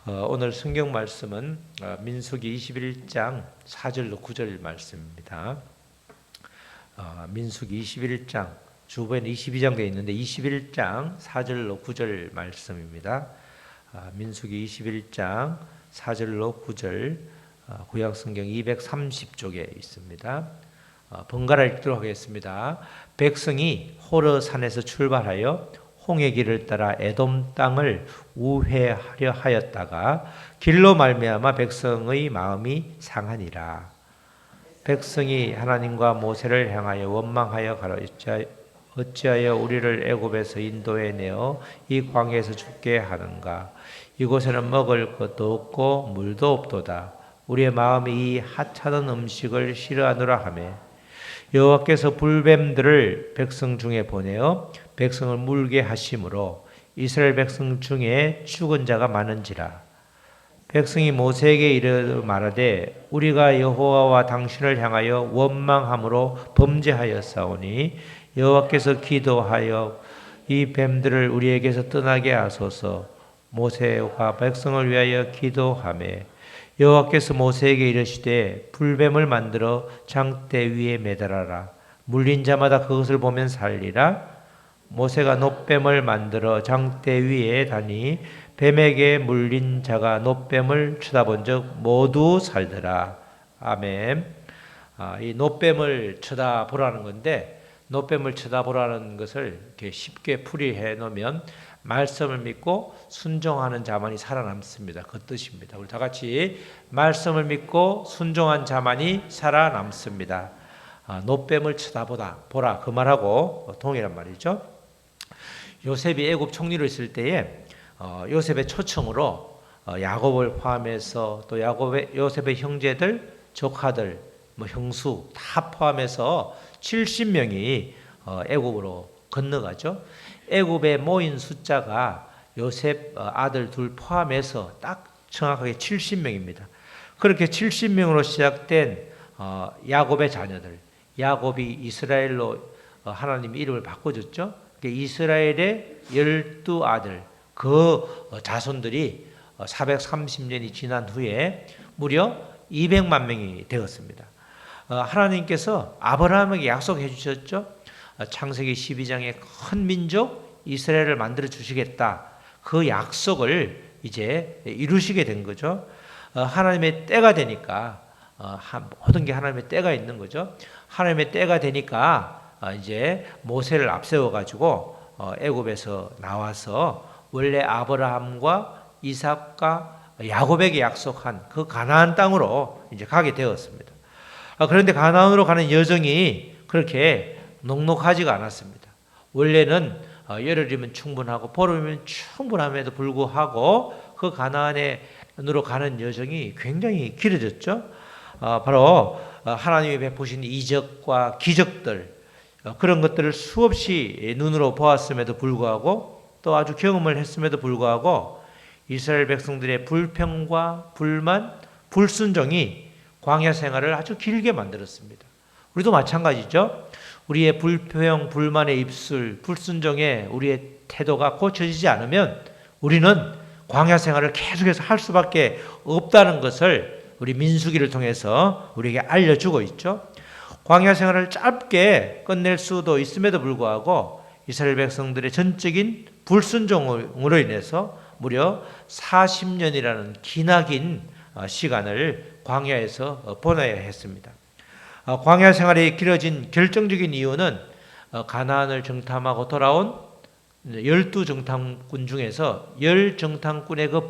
오늘 성경 말씀은 민수기 21장 4절로 9절 말씀입니다. 민수기 21장, 주보에는 22장 되어 있는데 21장 4절로 9절 말씀입니다. 민수기 21장 4절로 9절, 구약성경 230쪽에 있습니다. 번갈아 읽도록 하겠습니다. 백성이 호르산에서 출발하여 홍해 길을 따라 에돔 땅을 우회하려 하였다가 길로 말미암아 백성의 마음이 상하니라. 백성이 하나님과 모세를 향하여 원망하여 가로되 어찌하여 우리를 애굽에서 인도해 내어 이 광야에서 죽게 하는가. 이곳에는 먹을 것도 없고 물도 없도다. 우리의 마음이 이 하찮은 음식을 싫어하노라 하매 여호와께서 불뱀들을 백성 중에 보내어 백성을 물게 하심으로 이스라엘 백성 중에 죽은 자가 많은지라. 백성이 모세에게 이르 말하되 우리가 여호와와 당신을 향하여 원망함으로 범죄하였사오니 여호와께서 기도하여 이 뱀들을 우리에게서 떠나게 하소서. 모세와 백성을 위하여 기도하매 여호와께서 모세에게 이르시되 불뱀을 만들어 장대 위에 매달아라. 물린 자마다 그것을 보면 살리라. 모세가 놋뱀을 만들어 장대 위에 다니 뱀에게 물린 자가 놋뱀을 쳐다본 적 모두 살더라. 아멘. 이 놋뱀을 쳐다보라는 건데, 놋뱀을 쳐다보라는 것을 이렇게 쉽게 풀이해 놓으면 말씀을 믿고 순종하는 자만이 살아남습니다. 그 뜻입니다. 우리 다 같이 말씀을 믿고 순종한 자만이 살아남습니다. 놋뱀을 쳐다보라 그 말하고 동일한 말이죠. 요셉이 애굽 총리로 있을 때에 요셉의 초청으로 야곱을 포함해서 또 요셉의 형제들, 조카들, 형수 다 포함해서 70명이 애굽으로 건너가죠. 애굽에 모인 숫자가 요셉 아들 둘 포함해서 딱 정확하게 70명입니다. 그렇게 70명으로 시작된 야곱의 자녀들, 야곱이 이스라엘로 하나님 이름을 바꿔줬죠. 이스라엘의 12아들, 그 자손들이 430년이 지난 후에 무려 200만 명이 되었습니다. 하나님께서 아브라함에게 약속해 주셨죠. 창세기 12장에 큰 민족 이스라엘을 만들어 주시겠다. 그 약속을 이제 이루시게 된 거죠. 하나님의 때가 되니까 모든 게 하나님의 때가 있는 거죠. 하나님의 때가 되니까 이제 모세를 앞세워 가지고 애굽에서 나와서 원래 아브라함과 이삭과 야곱에게 약속한 그 가나안 땅으로 이제 가게 되었습니다. 그런데 가나안으로 가는 여정이 그렇게 넉넉하지가 않았습니다. 원래는 열흘이면 충분하고 보름이면 충분함에도 불구하고 그 가나안으로 가는 여정이 굉장히 길어졌죠. 바로 하나님이 베푸신 이적과 기적들, 그런 것들을 수없이 눈으로 보았음에도 불구하고 또 아주 경험을 했음에도 불구하고 이스라엘 백성들의 불평과 불만, 불순종이 광야 생활을 아주 길게 만들었습니다. 우리도 마찬가지죠. 우리의 불평, 불만의 입술, 불순종에 우리의 태도가 고쳐지지 않으면 우리는 광야 생활을 계속해서 할 수밖에 없다는 것을 우리 민수기를 통해서 우리에게 알려주고 있죠. 광야 생활을 짧게 끝낼 수도 있음에도 불구하고 이스라엘 백성들의 전적인 불순종으로 인해서 무려 40년이라는 기나긴 시간을 광야에서 보내야 했습니다. 광야 생활이 길어진 결정적인 이유는 가나안을 정탐하고 돌아온 12정탐꾼 중에서 10정탐꾼의 그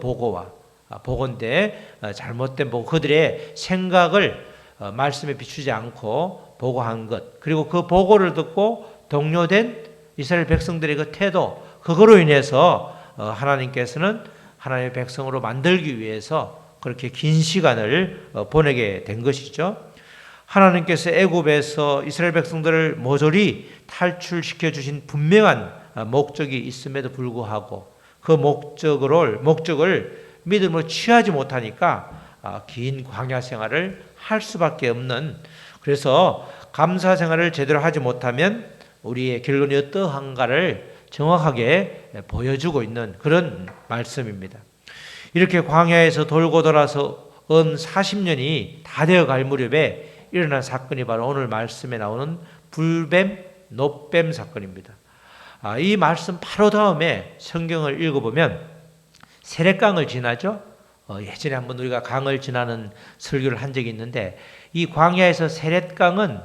보고인데 잘못된 보고, 그들의 생각을 말씀에 비추지 않고 보고한 것, 그리고 그 보고를 듣고 동요된 이스라엘 백성들의 그 태도, 그거로 인해서 하나님께서는 하나님의 백성으로 만들기 위해서 그렇게 긴 시간을 보내게 된 것이죠. 하나님께서 애굽에서 이스라엘 백성들을 모조리 탈출시켜 주신 분명한 목적이 있음에도 불구하고 그 목적을 믿음으로 취하지 못하니까 긴 광야 생활을 할 수밖에 없는, 그래서 감사 생활을 제대로 하지 못하면 우리의 결론이 어떠한가를 정확하게 보여주고 있는 그런 말씀입니다. 이렇게 광야에서 돌고 돌아서 은 40년이 다 되어 갈 무렵에 일어난 사건이 바로 오늘 말씀에 나오는 불뱀, 노뱀 사건입니다. 이 말씀 바로 다음에 성경을 읽어보면 세렛강을 지나죠. 예전에 한번 우리가 강을 지나는 설교를 한 적이 있는데 이 광야에서 세렛강은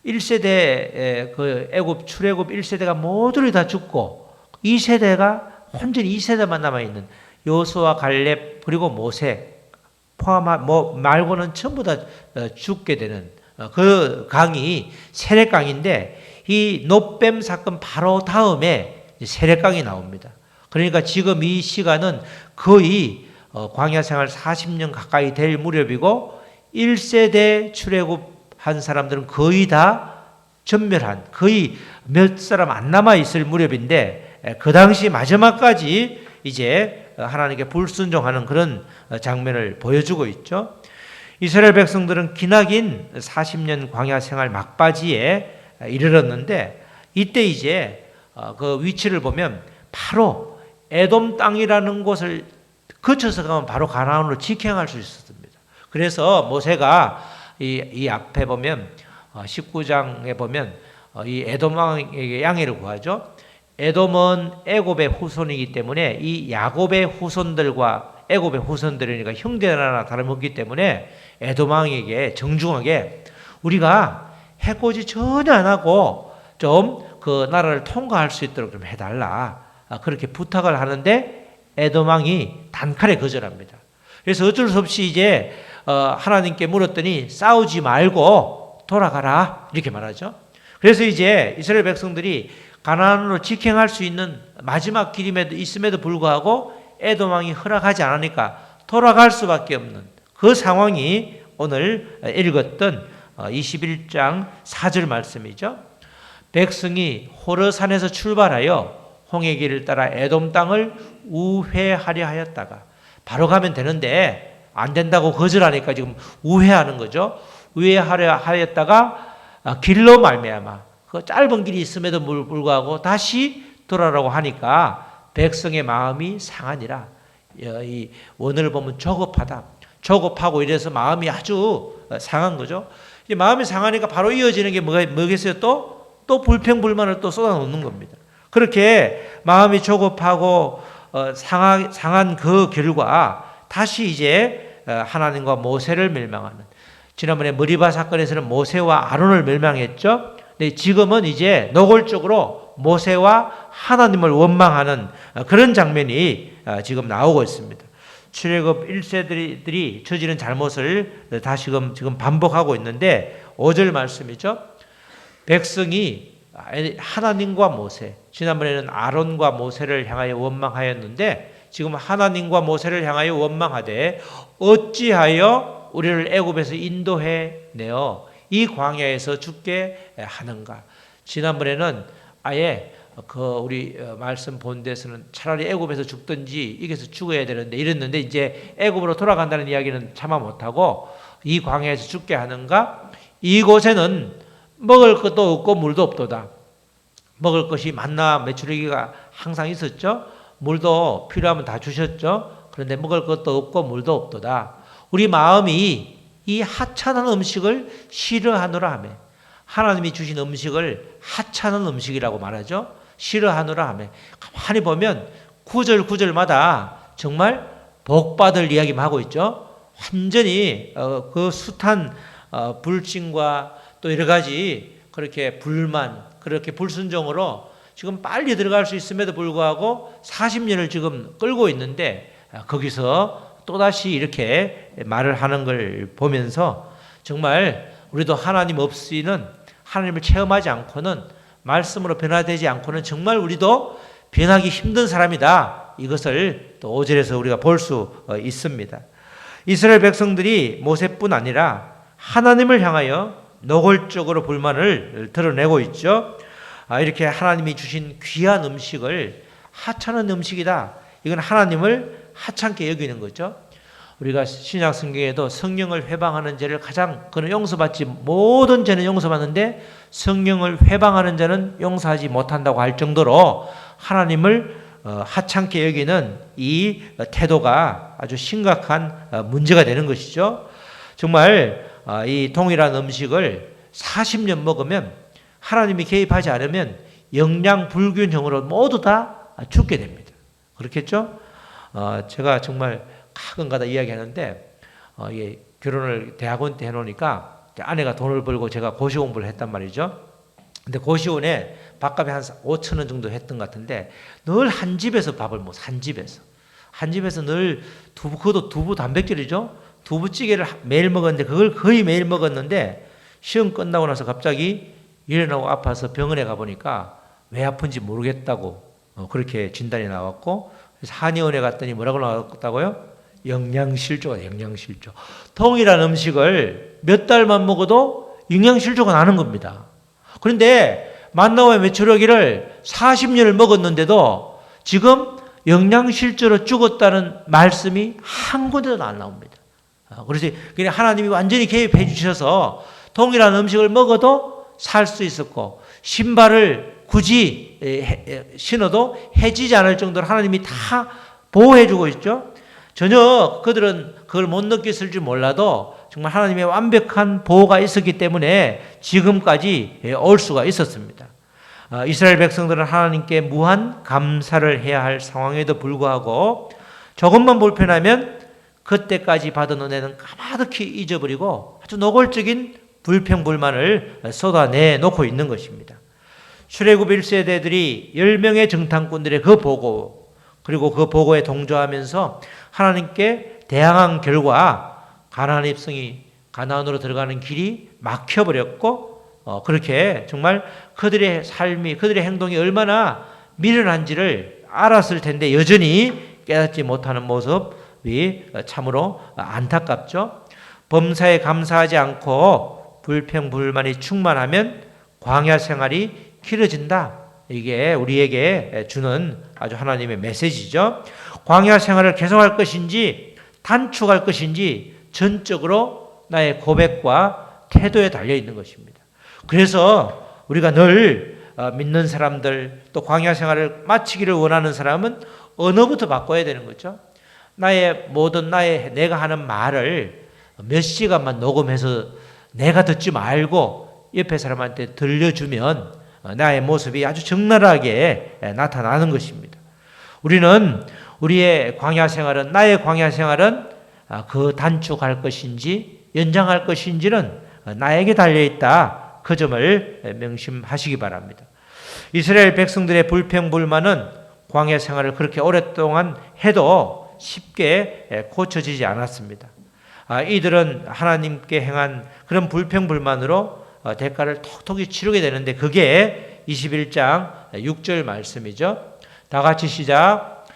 1세대 그 애굽 출애굽 1세대가 모두를 다 죽고 2세대가 완전히 2세대만 남아 있는 여호수아, 갈렙 그리고 모세 포함한 말고는 전부 다 죽게 되는 그 강이 세렛강인데 이 노뱀 사건 바로 다음에 세렛강이 나옵니다. 그러니까 지금 이 시간은 거의 광야 생활 40년 가까이 될 무렵이고 1세대 출애굽한 사람들은 거의 다 전멸한 거의 몇 사람 안 남아 있을 무렵인데 그 당시 마지막까지 이제 하나님께 불순종하는 그런 장면을 보여주고 있죠. 이스라엘 백성들은 기나긴 40년 광야 생활 막바지에 이르렀는데 이때 이제 그 위치를 보면 바로 에돔 땅이라는 곳을 거쳐서 가면 바로 가나안으로 직행할 수 있었습니다. 그래서 모세가 이 앞에 보면 19장에 보면 이 에돔 왕에게 양해를 구하죠. 에돔은 애굽의 후손이기 때문에 이 야곱의 후손들과 애굽의 후손들이니까 형제나 다름없기 때문에 에돔 왕에게 정중하게 우리가 해코지 전혀 안 하고 좀 그 나라를 통과할 수 있도록 좀 해달라. 그렇게 부탁을 하는데 에돔 왕이 단칼에 거절합니다. 그래서 어쩔 수 없이 이제 하나님께 물었더니 싸우지 말고 돌아가라 이렇게 말하죠. 그래서 이제 이스라엘 백성들이 가나안으로 직행할 수 있는 마지막 길임에도 있음에도 불구하고 에돔 왕이 허락하지 않으니까 돌아갈 수밖에 없는 그 상황이 오늘 읽었던 21장 4절 말씀이죠. 백성이 호르산에서 출발하여 홍해 길을 따라 에돔 땅을 우회하려 하였다가 바로 가면 되는데 안 된다고 거절하니까 지금 우회하는 거죠. 우회하려 하였다가 길로 말미암아 그 짧은 길이 있음에도 불구하고 다시 돌아라고 하니까 백성의 마음이 상하니라. 이 원어를 보면 조급하다. 조급하고 이래서 마음이 아주 상한 거죠. 이 마음이 상하니까 바로 이어지는 게 뭐겠어요? 또 불평불만을 또 쏟아놓는 겁니다. 그렇게 마음이 조급하고 상한 그 결과 다시 이제 하나님과 모세를 멸망하는 지난번에 머리바 사건에서는 모세와 아론을 멸망했죠. 근데 지금은 이제 노골적으로 모세와 하나님을 원망하는 그런 장면이 지금 나오고 있습니다. 출애굽 1세들이 저지른 잘못을 다시금 지금 반복하고 있는데 5절 말씀이죠. 백성이 하나님과 모세, 지난번에는 아론과 모세를 향하여 원망하였는데 지금 하나님과 모세를 향하여 원망하되 어찌하여 우리를 애굽에서 인도해 내어 이 광야에서 죽게 하는가. 지난번에는 아예 우리 말씀 본 데서는 차라리 애굽에서 죽든지 여기서 죽어야 되는데 이랬는데 이제 애굽으로 돌아간다는 이야기는 차마 못하고 이 광야에서 죽게 하는가. 이곳에는 먹을 것도 없고 물도 없도다. 먹을 것이 만나 메추리기가 항상 있었죠. 물도 필요하면 다 주셨죠. 그런데 먹을 것도 없고 물도 없도다. 우리 마음이 이 하찮은 음식을 싫어하노라 하며 하나님이 주신 음식을 하찮은 음식이라고 말하죠. 싫어하노라 하며 가만히 보면 구절마다 정말 복받을 이야기만 하고 있죠. 완전히 그 숱한 불신과 또 여러 가지 그렇게 불만, 그렇게 불순종으로 지금 빨리 들어갈 수 있음에도 불구하고 40년을 지금 끌고 있는데 거기서 또다시 이렇게 말을 하는 걸 보면서 정말 우리도 하나님 없이는 하나님을 체험하지 않고는 말씀으로 변화되지 않고는 정말 우리도 변하기 힘든 사람이다. 이것을 또 5절에서 우리가 볼 수 있습니다. 이스라엘 백성들이 모세뿐 아니라 하나님을 향하여 노골적으로 불만을 드러내고 있죠. 이렇게 하나님이 주신 귀한 음식을 하찮은 음식이다. 이건 하나님을 하찮게 여기는 거죠. 우리가 신약 성경에도 성령을 회방하는 죄를 가장 그는 용서받지 모든 죄는 용서받는데 성령을 회방하는 자는 용서하지 못한다고 할 정도로 하나님을 하찮게 여기는 이 태도가 아주 심각한 문제가 되는 것이죠. 정말 이 동일한 음식을 40년 먹으면 하나님이 개입하지 않으면 영양 불균형으로 모두 다 죽게 됩니다. 그렇겠죠? 제가 정말 가끔가다 이야기하는데 결혼을 대학원 때 해놓으니까 아내가 돈을 벌고 제가 고시 공부를 했단 말이죠. 근데 고시원에 밥값이 한 5천 원 정도 했던 것 같은데 늘 한 집에서 밥을 먹어. 한 집에서 늘 그것도 두부 단백질이죠. 두부찌개를 매일 먹었는데 그걸 거의 매일 먹었는데 시험 끝나고 나서 갑자기 일어나고 아파서 병원에 가보니까 왜 아픈지 모르겠다고 그렇게 진단이 나왔고, 한의원에 갔더니 뭐라고 나왔다고요? 영양실조가. 영양실조. 동일한 음식을 몇 달만 먹어도 영양실조가 나는 겁니다. 그런데 만나와 메추라기를 40년을 먹었는데도 지금 영양실조로 죽었다는 말씀이 한 군데도 안 나옵니다. 그래서 그냥 하나님이 완전히 개입해 주셔서 동일한 음식을 먹어도 살 수 있었고, 신발을 굳이 신어도 해지지 않을 정도로 하나님이 다 보호해 주고 있죠. 전혀 그들은 그걸 못 느꼈을 줄 몰라도 정말 하나님의 완벽한 보호가 있었기 때문에 지금까지 올 수가 있었습니다. 이스라엘 백성들은 하나님께 무한 감사를 해야 할 상황에도 불구하고 조금만 불편하면 그때까지 받은 은혜는 까마득히 잊어버리고 아주 노골적인 불평불만을 쏟아내 놓고 있는 것입니다. 출애굽 1세대들이 10명의 정탐꾼들의 그 보고, 그리고 그 보고에 동조하면서 하나님께 대항한 결과 가나안 입성이 가나안으로 들어가는 길이 막혀버렸고, 그렇게 정말 그들의 삶이, 그들의 행동이 얼마나 미련한지를 알았을 텐데 여전히 깨닫지 못하는 모습이 참으로 안타깝죠. 범사에 감사하지 않고 불평불만이 충만하면 광야 생활이 길어진다. 이게 우리에게 주는 아주 하나님의 메시지죠. 광야 생활을 계속할 것인지 단축할 것인지 전적으로 나의 고백과 태도에 달려 있는 것입니다. 그래서 우리가 늘 믿는 사람들, 또 광야 생활을 마치기를 원하는 사람은 언어부터 바꿔야 되는 거죠. 내가 하는 말을 몇 시간만 녹음해서 내가 듣지 말고 옆에 사람한테 들려주면 나의 모습이 아주 적나라하게 나타나는 것입니다. 우리는 우리의 광야 생활은, 나의 광야 생활은 그 단축할 것인지 연장할 것인지는 나에게 달려있다. 그 점을 명심하시기 바랍니다. 이스라엘 백성들의 불평불만은 광야 생활을 그렇게 오랫동안 해도 쉽게 고쳐지지 않았습니다. 이들은 하나님께 행한 그런 불평불만으로 대가를 톡톡히 치르게 되는데 그게 21장 6절 말씀이죠. 다 같이 시작.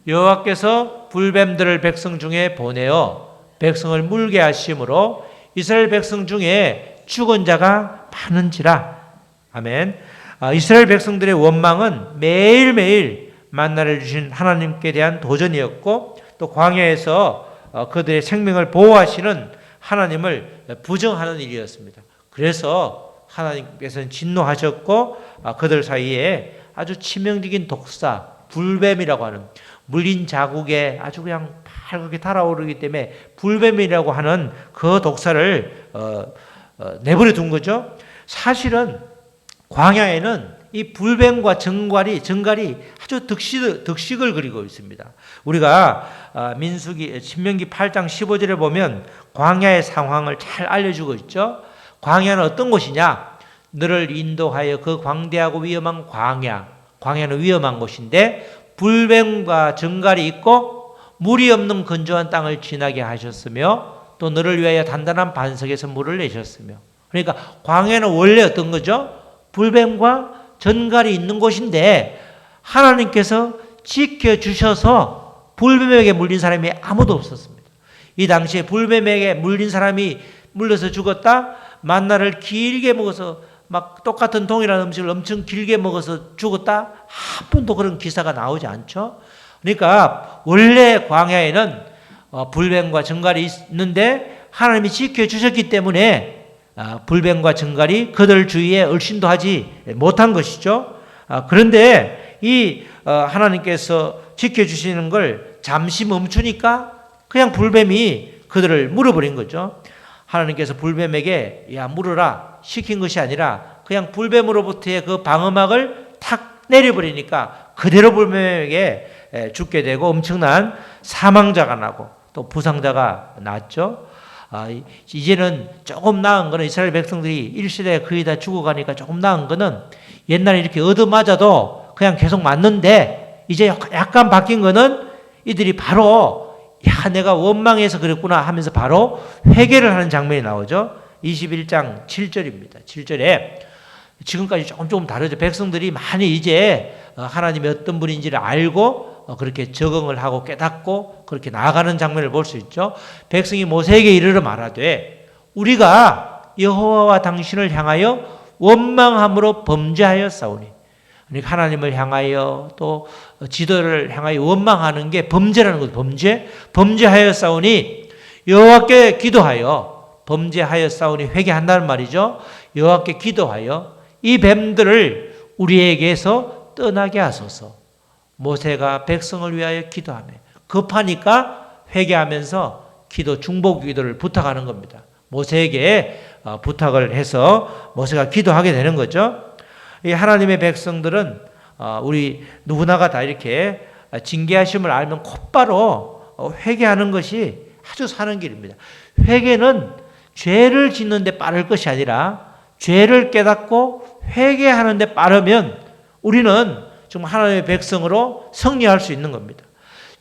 여호와께서 불뱀들을 백성 중에 보내어 백성을 물게 하심으로 이스라엘 백성 중에 죽은 자가 많은지라. 아멘. 이스라엘 백성들의 원망은 매일매일 만나를 주신 하나님께 대한 도전이었고, 또 광야에서 그들의 생명을 보호하시는 하나님을 부정하는 일이었습니다. 그래서 하나님께서는 진노하셨고 그들 사이에 아주 치명적인 독사, 불뱀이라고 하는, 물린 자국에 아주 그냥 밝게 달아오르기 때문에 불뱀이라고 하는 그 독사를 내버려 둔 거죠. 사실은 광야에는 이 불뱀과 정갈이 아주 득식을 그리고 있습니다. 우리가 신명기 8장 15절에 보면 광야의 상황을 잘 알려주고 있죠. 광야는 어떤 곳이냐? 너를 인도하여 그 광대하고 위험한 광야는 위험한 곳인데 불뱀과 정갈이 있고 물이 없는 건조한 땅을 지나게 하셨으며 또 너를 위하여 단단한 반석에서 물을 내셨으며. 그러니까 광야는 원래 어떤 거죠? 불뱀과 전갈이 있는 곳인데 하나님께서 지켜주셔서 불뱀에게 물린 사람이 아무도 없었습니다. 이 당시에 불뱀에게 물린 사람이 물려서 죽었다, 만나를 길게 먹어서 막 똑같은 동일한 음식을 엄청 길게 먹어서 죽었다, 한 번도 그런 기사가 나오지 않죠. 그러니까 원래 광야에는 불뱀과 정갈이 있는데 하나님이 지켜주셨기 때문에 불뱀과 정갈이 그들 주위에 얼씬도 하지 못한 것이죠. 그런데 이 하나님께서 지켜주시는 걸 잠시 멈추니까 그냥 불뱀이 그들을 물어버린 거죠. 하나님께서 불뱀에게 야 물어라 시킨 것이 아니라 그냥 불뱀으로부터의 그 방어막을 탁 내려버리니까 그대로 불뱀에게 죽게 되고 엄청난 사망자가 나고 또 부상자가 났죠. 이제는 조금 나은 거는 이스라엘 백성들이 일시대에 거의 다 죽어가니까 조금 나은 거는 옛날에 이렇게 얻어맞아도 그냥 계속 맞는데 이제 약간 바뀐 거는 이들이 바로 야 내가 원망해서 그랬구나 하면서 바로 회개를 하는 장면이 나오죠. 21장 7절입니다. 7절에 지금까지 조금 다르죠. 백성들이 많이 이제 하나님이 어떤 분인지를 알고 그렇게 적응을 하고 깨닫고 그렇게 나아가는 장면을 볼 수 있죠. 백성이 모세에게 이르러 말하되 우리가 여호와와 당신을 향하여 원망함으로 범죄하였사오니, 그러니까 하나님을 향하여 또 지도를 향하여 원망하는 게 범죄라는 거죠. 범죄하였사오니 여호와께 기도하여, 범죄하였사오니 회개한다는 말이죠. 여호와께 기도하여 이 뱀들을 우리에게서 떠나게 하소서. 모세가 백성을 위하여 기도하며 급하니까 회개하면서 중복 기도를 부탁하는 겁니다. 모세에게 부탁을 해서 모세가 기도하게 되는 거죠. 이 하나님의 백성들은 우리 누구나가 다 이렇게 징계하심을 알면 곧바로 회개하는 것이 아주 사는 길입니다. 회개는 죄를 짓는 데 빠를 것이 아니라 죄를 깨닫고 회개하는 데 빠르면 우리는 정말 하나님의 백성으로 승리할 수 있는 겁니다.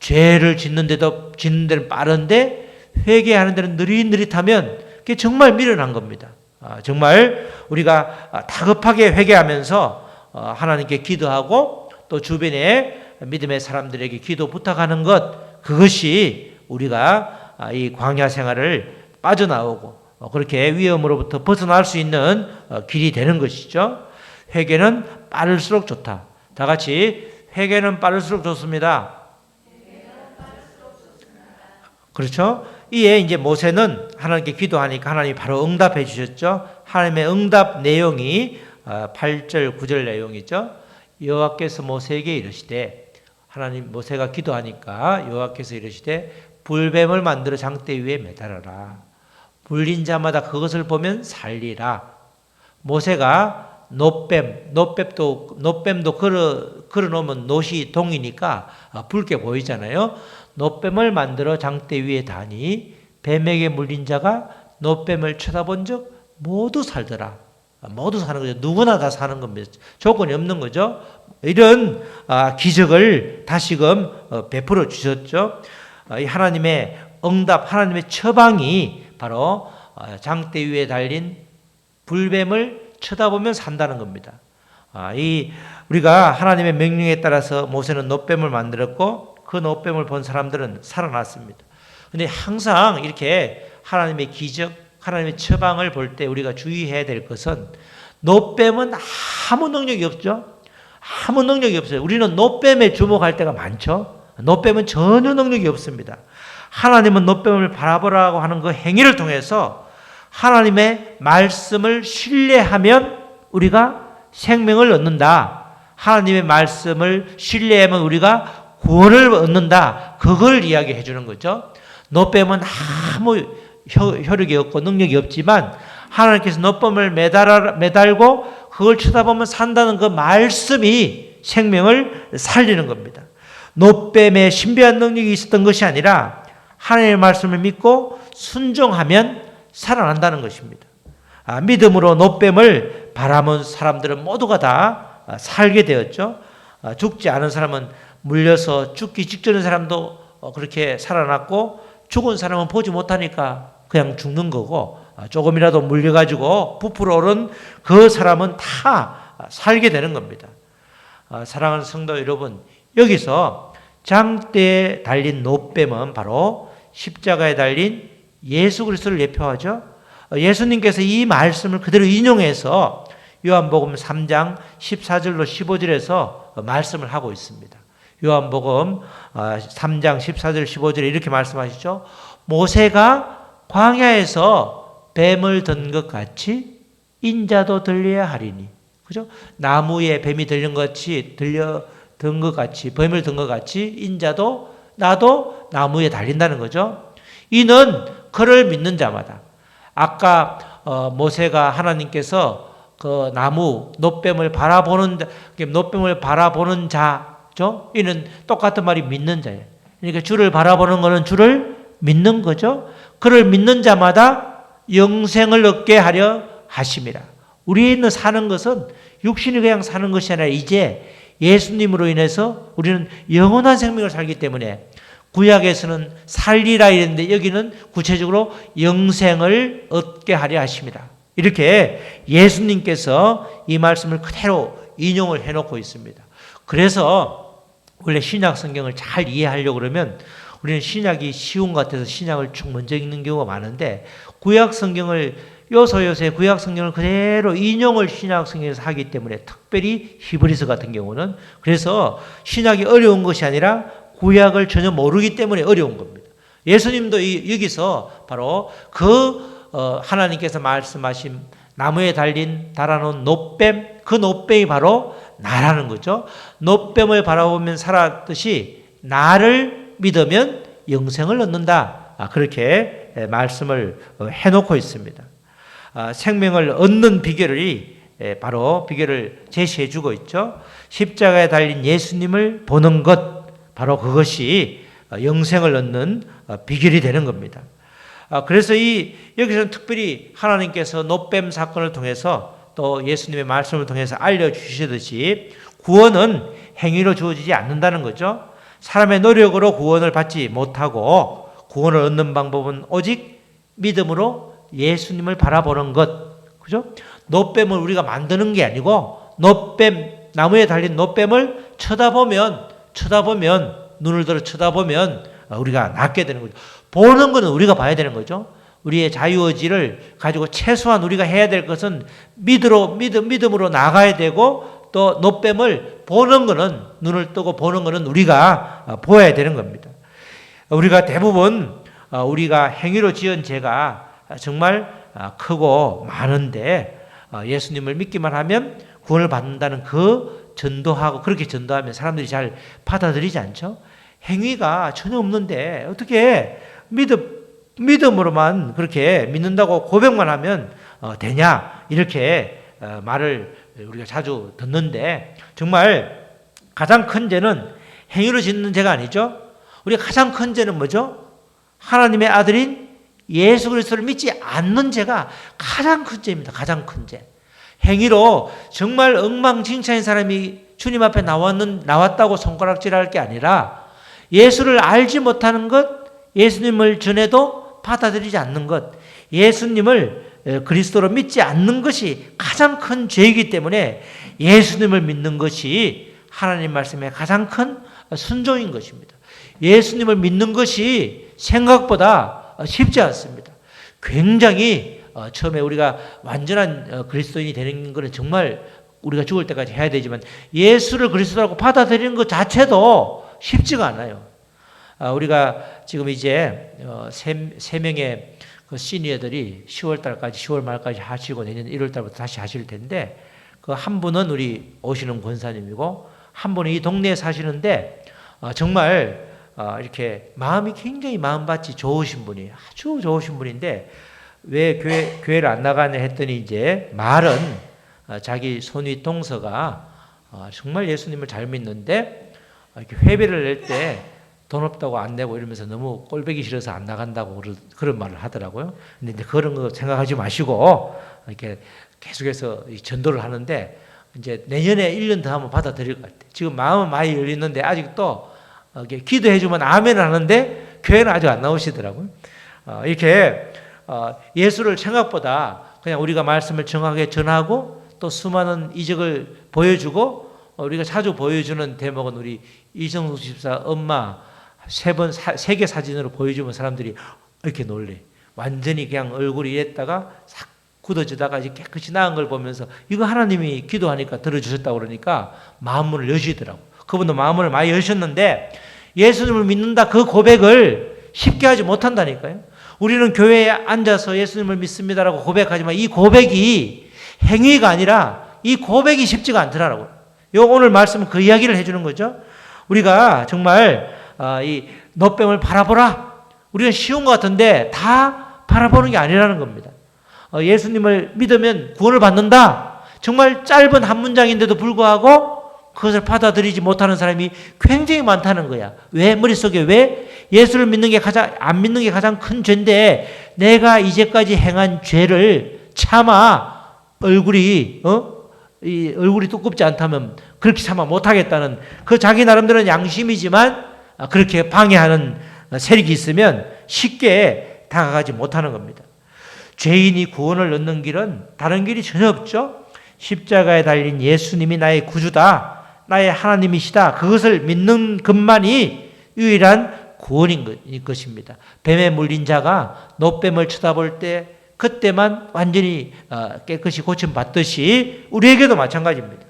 죄를 짓는 데는 빠른데 회개하는 데는 느릿느릿하면 그게 정말 미련한 겁니다. 정말 우리가 다급하게 회개하면서 하나님께 기도하고 또 주변에 믿음의 사람들에게 기도 부탁하는 것, 그것이 우리가 이 광야 생활을 빠져나오고 그렇게 위험으로부터 벗어날 수 있는 길이 되는 것이죠. 회개는 빠를수록 좋다. 다 같이 회개는 빠를수록 좋습니다. 그렇죠? 이에 이제 모세는 하나님께 기도하니까 하나님이 바로 응답해 주셨죠. 하나님의 응답 내용이 8절 9절 내용이죠. 여호와께서 모세에게 이르시되, 하나님 모세가 기도하니까 여호와께서 이르시되 불뱀을 만들어 장대 위에 매달아라. 물린 자마다 그것을 보면 살리라. 모세가 노뱀도 걸어 놓으면 노시 동이니까 붉게 보이잖아요. 노뱀을 만들어 장대 위에 다니 뱀에게 물린 자가 노뱀을 쳐다본 적 모두 살더라. 모두 사는 거죠. 누구나 다 사는 겁니다. 조건이 없는 거죠. 이런 기적을 다시금 베풀어 주셨죠. 이 하나님의 응답, 하나님의 처방이 바로 장대 위에 달린 불뱀을 쳐다보면 산다는 겁니다. 우리가 하나님의 명령에 따라서 모세는 노뱀을 만들었고 그 노뱀을 본 사람들은 살아났습니다. 그런데 항상 이렇게 하나님의 기적, 하나님의 처방을 볼 때 우리가 주의해야 될 것은 노뱀은 아무 능력이 없죠. 아무 능력이 없어요. 우리는 노뱀에 주목할 때가 많죠. 노뱀은 전혀 능력이 없습니다. 하나님은 노뱀을 바라보라고 하는 그 행위를 통해서 하나님의 말씀을 신뢰하면 우리가 생명을 얻는다. 하나님의 말씀을 신뢰하면 우리가 구원을 얻는다. 그걸 이야기해 주는 거죠. 노뱀은 아무 효력이 없고 능력이 없지만 하나님께서 노뱀을 매달고 그걸 쳐다보면 산다는 그 말씀이 생명을 살리는 겁니다. 노뱀의 신비한 능력이 있었던 것이 아니라 하나님의 말씀을 믿고 순종하면 살아난다는 것입니다. 믿음으로 노뱀을 바라본 사람들은 모두가 다 살게 되었죠. 죽지 않은 사람은 물려서 죽기 직전의 사람도 그렇게 살아났고, 죽은 사람은 보지 못하니까 그냥 죽는 거고, 조금이라도 물려가지고 부풀어 오른 그 사람은 다 살게 되는 겁니다. 사랑하는 성도 여러분, 여기서 장대에 달린 노뱀은 바로 십자가에 달린 예수 그리스도를 예표하죠. 예수님께서 이 말씀을 그대로 인용해서 요한복음 3장 14절로 15절에서 말씀을 하고 있습니다. 요한복음 3장 14절 15절에 이렇게 말씀하시죠. 모세가 광야에서 뱀을 든 것 같이 인자도 들려야 하리니. 그죠? 나무에 뱀이 들린 것 같이 든 것 같이, 범을 든 것 같이 인자도 나도 나무에 달린다는 거죠. 이는 그를 믿는 자마다. 아까 모세가 하나님께서 그 나무 노뱀을 바라보는 자죠. 이는 똑같은 말이 믿는 자예요. 그러니까 주를 바라보는 것은 주를 믿는 거죠. 그를 믿는 자마다 영생을 얻게 하려 하심이라. 우리는 사는 것은 육신이 그냥 사는 것이 아니라 이제 예수님으로 인해서 우리는 영원한 생명을 살기 때문에 구약에서는 살리라 이랬는데 여기는 구체적으로 영생을 얻게 하려 하십니다. 이렇게 예수님께서 이 말씀을 그대로 인용을 해놓고 있습니다. 그래서 원래 신약 성경을 잘 이해하려고 그러면 우리는 신약이 쉬운 것 같아서 신약을 쭉 먼저 읽는 경우가 많은데 구약 성경을 요소요소의 구약 성경을 그대로 인용을 신약 성경에서 하기 때문에 특별히 히브리서 같은 경우는 그래서 신약이 어려운 것이 아니라 구약을 전혀 모르기 때문에 어려운 겁니다. 예수님도 여기서 바로 하나님께서 말씀하신 나무에 달아놓은 노뱀, 그 노뱀이 바로 나라는 거죠. 노뱀을 바라보면 살았듯이 나를 믿으면 영생을 얻는다. 그렇게 말씀을 해놓고 있습니다. 생명을 얻는 비결이 바로 비결을 제시해 주고 있죠. 십자가에 달린 예수님을 보는 것, 바로 그것이 영생을 얻는 비결이 되는 겁니다. 그래서 여기서는 특별히 하나님께서 노뱀 사건을 통해서 또 예수님의 말씀을 통해서 알려주시듯이 구원은 행위로 주어지지 않는다는 거죠. 사람의 노력으로 구원을 받지 못하고 구원을 얻는 방법은 오직 믿음으로 예수님을 바라보는 것. 그죠? 노뱀을 우리가 만드는 게 아니고 나무에 달린 노뱀을 쳐다보면 눈을 들어 쳐다보면 우리가 낫게 되는 거죠. 보는 것은 우리가 봐야 되는 거죠. 우리의 자유의지를 가지고 최소한 우리가 해야 될 것은 믿음으로 나가야 되고 또 노뱀을 보는 것은 눈을 뜨고 보는 것은 우리가 보아야 되는 겁니다. 우리가 대부분 우리가 행위로 지은 죄가 정말 크고 많은데 예수님을 믿기만 하면 구원을 받는다는 그 전도하고 그렇게 전도하면 사람들이 잘 받아들이지 않죠. 행위가 전혀 없는데 어떻게 믿음으로만 그렇게 믿는다고 고백만 하면 되냐 이렇게 말을 우리가 자주 듣는데 정말 가장 큰 죄는 행위로 짓는 죄가 아니죠. 우리가 가장 큰 죄는 뭐죠? 하나님의 아들인 예수 그리스도를 믿지 않는 죄가 가장 큰 죄입니다. 가장 큰 죄. 행위로 정말 엉망진창인 사람이 주님 앞에 나왔다고 손가락질할 게 아니라 예수를 알지 못하는 것, 예수님을 전해도 받아들이지 않는 것, 예수님을 그리스도로 믿지 않는 것이 가장 큰 죄이기 때문에 예수님을 믿는 것이 하나님 말씀의 가장 큰 순종인 것입니다. 예수님을 믿는 것이 생각보다 쉽지 않습니다. 굉장히 처음에 우리가 완전한 그리스도인이 되는 것은 정말 우리가 죽을 때까지 해야 되지만 예수를 그리스도라고 받아들이는 것 자체도 쉽지가 않아요. 우리가 지금 이제 세 명의 그 시니어들이 10월 말까지 하시고 내년 1월 달부터 다시 하실 텐데 그 한 분은 우리 오시는 권사님이고 한 분은 이 동네에 사시는데 정말 이렇게 마음이 굉장히 마음밭이 좋으신 분이 아주 좋으신 분인데 왜 교회를 안 나가냐 했더니 이제 말은 자기 손위 동서가 정말 예수님을 잘 믿는데 이렇게 회비를 낼 때 돈 없다고 안 내고 이러면서 너무 꼴보기 싫어서 안 나간다고 그런 말을 하더라고요. 근데 이제 그런 거 생각하지 마시고 이렇게 계속해서 전도를 하는데 이제 내년에 1년 더 하면 받아들일 것 같아요. 지금 마음은 많이 열리는데 아직도 기도해주면 아멘 하는데 교회는 아직 안 나오시더라고요. 이렇게 예수를 생각보다 그냥 우리가 말씀을 정확하게 전하고 또 수많은 이적을 보여주고 우리가 자주 보여주는 대목은 우리 이정숙 집사 엄마 세 개 사진으로 보여주면 사람들이 이렇게 놀래. 완전히 그냥 얼굴이 이랬다가 싹 굳어지다가 이제 깨끗이 나은 걸 보면서 이거 하나님이 기도하니까 들어주셨다고 그러니까 마음문을 여시더라고. 그분도 마음문을 많이 여셨는데 예수님을 믿는다 그 고백을 쉽게 하지 못한다니까요. 우리는 교회에 앉아서 예수님을 믿습니다라고 고백하지만 이 고백이 행위가 아니라 이 고백이 쉽지가 않더라고요. 요 오늘 말씀은 그 이야기를 해주는 거죠. 우리가 정말 이 노뱀을 바라보라. 우리가 쉬운 것 같은데 다 바라보는 게 아니라는 겁니다. 예수님을 믿으면 구원을 받는다. 정말 짧은 한 문장인데도 불구하고 그것을 받아들이지 못하는 사람이 굉장히 많다는 거야. 왜? 머릿속에 왜? 예수를 믿는 게 안 믿는 게 가장 큰 죄인데 내가 이제까지 행한 죄를 차마 얼굴이 두껍지 않다면 그렇게 참아 못하겠다는 그 자기 나름대로는 양심이지만 그렇게 방해하는 세력이 있으면 쉽게 다가가지 못하는 겁니다. 죄인이 구원을 얻는 길은 다른 길이 전혀 없죠. 십자가에 달린 예수님이 나의 구주다. 나의 하나님이시다. 그것을 믿는 것만이 유일한 구원인 것입니다. 뱀에 물린 자가 노뱀을 쳐다볼 때 그때만 완전히 깨끗이 고침받듯이 우리에게도 마찬가지입니다.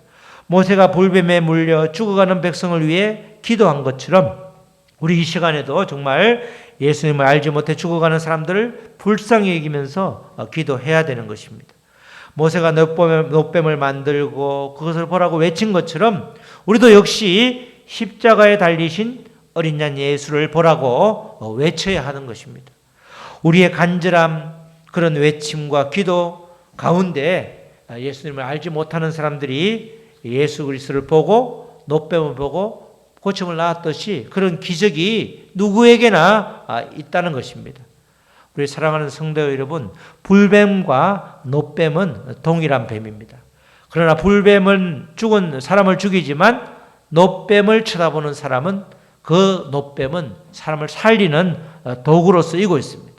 모세가 불뱀에 물려 죽어가는 백성을 위해 기도한 것처럼 우리 이 시간에도 정말 예수님을 알지 못해 죽어가는 사람들을 불쌍히 여기면서 기도해야 되는 것입니다. 모세가 노뱀을 만들고 그것을 보라고 외친 것처럼 우리도 역시 십자가에 달리신 어린 양 예수를 보라고 외쳐야 하는 것입니다. 우리의 간절함 그런 외침과 기도 가운데 예수님을 알지 못하는 사람들이 예수 그리스도를 보고 노뱀을 보고 고침을 낳았듯이 그런 기적이 누구에게나 있다는 것입니다. 우리 사랑하는 성도 여러분, 불뱀과 노뱀은 동일한 뱀입니다. 그러나 불뱀은 죽은 사람을 죽이지만 노뱀을 쳐다보는 사람은 그 노뱀은 사람을 살리는 도구로 쓰이고 있습니다.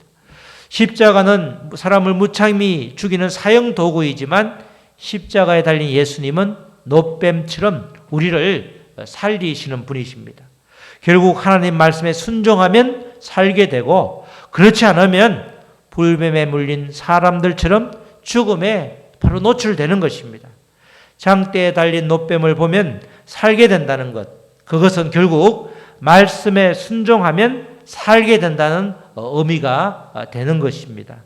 십자가는 사람을 무참히 죽이는 사형 도구이지만 십자가에 달린 예수님은 노뱀처럼 우리를 살리시는 분이십니다. 결국 하나님 말씀에 순종하면 살게 되고 그렇지 않으면 불뱀에 물린 사람들처럼 죽음에 바로 노출되는 것입니다. 장대에 달린 노뱀을 보면 살게 된다는 것, 그것은 결국 말씀에 순종하면 살게 된다는 의미가 되는 것입니다.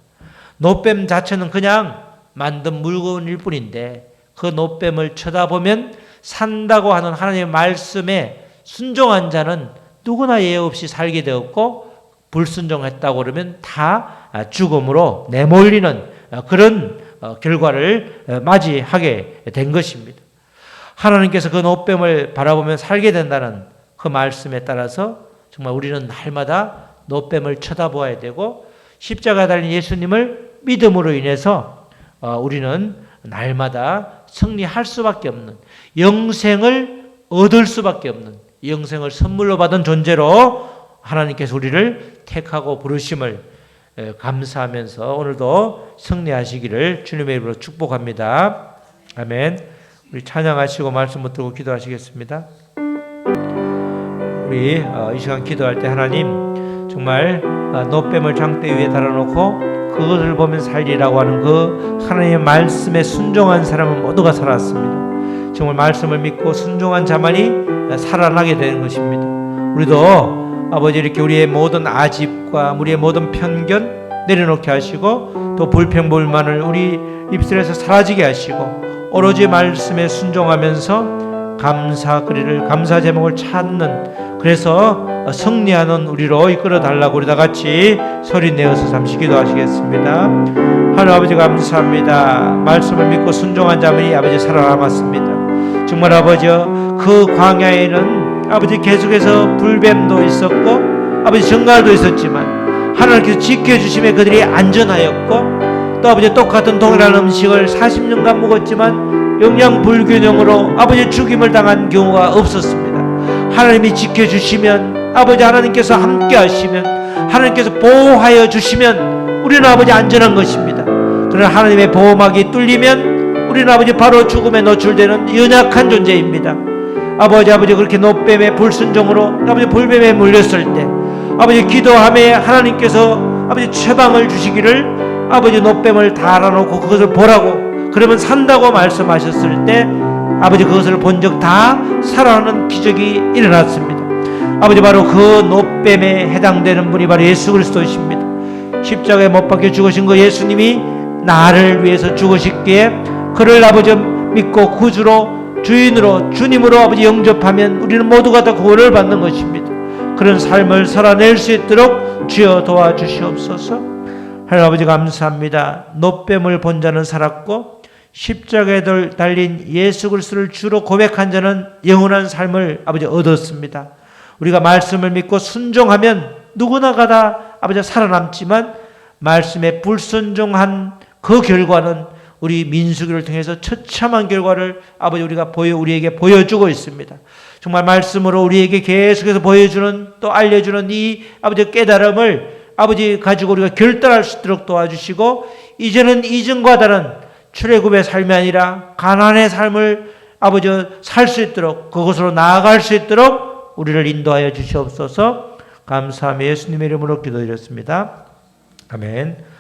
노뱀 자체는 그냥 만든 물건일 뿐인데 그 노뱀을 쳐다보면 산다고 하는 하나님의 말씀에 순종한 자는 누구나 예외 없이 살게 되었고 불순종했다고 그러면 다 죽음으로 내몰리는 그런 결과를 맞이하게 된 것입니다. 하나님께서 그 노뱀을 바라보면 살게 된다는 그 말씀에 따라서 정말 우리는 날마다 노뱀을 쳐다보아야 되고 십자가에 달린 예수님을 믿음으로 인해서 우리는 날마다 승리할 수밖에 없는 영생을 얻을 수밖에 없는 영생을 선물로 받은 존재로 하나님께서 우리를 택하고 부르심을 감사하면서 오늘도 승리하시기를 주님의 이름으로 축복합니다. 아멘. 우리 찬양하시고 말씀 붙들고 기도하시겠습니다. 우리 이 시간 기도할 때 하나님 정말 노뱀을 장대 위에 달아놓고 그것을 보면 살리라고 하는 그 하나님의 말씀에 순종한 사람은 모두가 살았습니다. 정말 말씀을 믿고 순종한 자만이 살아나게 되는 것입니다. 우리도 아버지 이렇게 우리의 모든 아집과 우리의 모든 편견 내려놓게 하시고 또 불평불만을 우리 입술에서 사라지게 하시고 오로지 말씀에 순종하면서 감사 제목을 찾는 그래서 승리하는 우리로 이끌어 달라고 우리 다 같이 소리 내어서 잠시 기도하시겠습니다. 하나님 아버지 감사합니다. 말씀을 믿고 순종한 자만이 아버지 살아남았습니다. 정말 아버지 그 광야에는 아버지 계속해서 불뱀도 있었고 아버지 정갈도 있었지만 하나님께서 지켜주심에 그들이 안전하였고 또 아버지 똑같은 동일한 음식을 40년간 먹었지만 영양 불균형으로 아버지 죽임을 당한 경우가 없었습니다. 하나님이 지켜주시면 아버지 하나님께서 함께 하시면 하나님께서 보호하여 주시면 우리는 아버지 안전한 것입니다. 그러나 하나님의 보호막이 뚫리면 우리는 아버지 바로 죽음에 노출되는 연약한 존재입니다. 아버지 그렇게 노뱀의 불순종으로 아버지 불뱀에 물렸을 때 아버지 기도함에 하나님께서 아버지 처방을 주시기를 아버지 노뱀을 달아놓고 그것을 보라고 그러면 산다고 말씀하셨을 때 아버지 그것을 본 적 다 살아나는 기적이 일어났습니다. 아버지 바로 그 노뱀에 해당되는 분이 바로 예수 그리스도이십니다. 십자가에 못 박혀 죽으신 그 예수님이 나를 위해서 죽으셨기에 그를 아버지 믿고 구주로 주인으로 주님으로 아버지 영접하면 우리는 모두가 다 구원을 받는 것입니다. 그런 삶을 살아낼 수 있도록 주여 도와주시옵소서. 하나님 아버지 감사합니다. 노뱀을 본 자는 살았고 십자가에 달린 예수 그리스도를 주로 고백한 자는 영원한 삶을 아버지 얻었습니다. 우리가 말씀을 믿고 순종하면 누구나가 다 아버지 살아남지만 말씀에 불순종한 그 결과는 우리 민수기를 통해서 처참한 결과를 아버지 우리에게 보여주고 있습니다. 정말 말씀으로 우리에게 계속해서 보여주는 또 알려주는 이 아버지 깨달음을 아버지 가지고 우리가 결단할 수 있도록 도와주시고 이제는 이전과 다른 출애굽의 삶이 아니라 가나안의 삶을 아버지 살 수 있도록 그곳으로 나아갈 수 있도록 우리를 인도하여 주시옵소서. 감사하며 예수님의 이름으로 기도드렸습니다. 아멘.